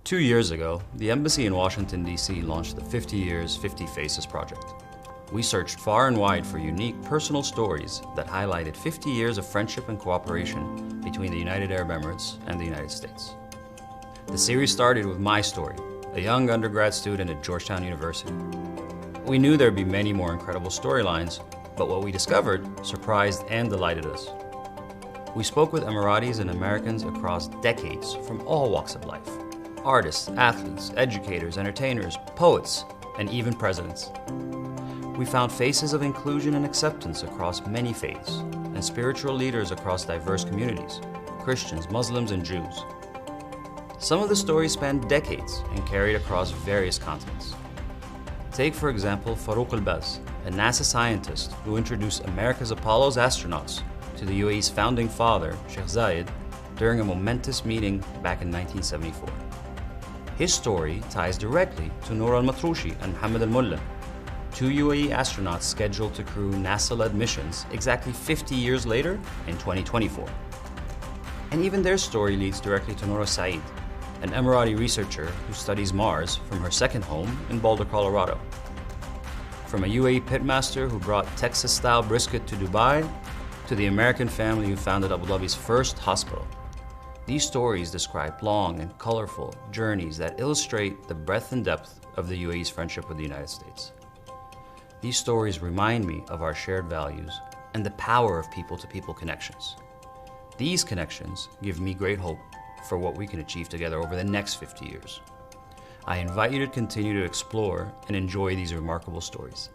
2 years ago, the embassy in Washington, D.C. launched the 50 Years, 50 Faces project. We searched far and wide for unique personal stories that highlighted 50 years of friendship and cooperation between the United Arab Emirates and the United States. The series started with my story, a young undergrad student at Georgetown University. We knew there'd be many more incredible storylines, but what we discovered surprised and delighted us. We spoke with Emiratis and Americans across decades from all walks of life. Artists, athletes, educators, entertainers, poets, and even presidents. We found faces of inclusion and acceptance across many faiths, and spiritual leaders across diverse communities, Christians, Muslims, and Jews. Some of the stories spanned decades and carried across various continents. Take, for example, Farouk al-Baz, a NASA scientist who introduced America's Apollo's astronauts to the UAE's founding father, Sheikh Zayed, during a momentous meeting back in 1974. His story ties directly to Noor al-Matroushi and Mohammed al-Mullah, two UAE astronauts scheduled to crew NASA-led missions exactly 50 years later in 2024. And even their story leads directly to Noor al-Said, an Emirati researcher who studies Mars from her second home in Boulder, Colorado. From a UAE pitmaster who brought Texas-style brisket to Dubai, to the American family who founded Abu Dhabi's first hospital. These stories describe long and colorful journeys that illustrate the breadth and depth of the UAE's friendship with the United States. These stories remind me of our shared values and the power of people-to-people connections. These connections give me great hope for what we can achieve together over the next 50 years. I invite you to continue to explore and enjoy these remarkable stories.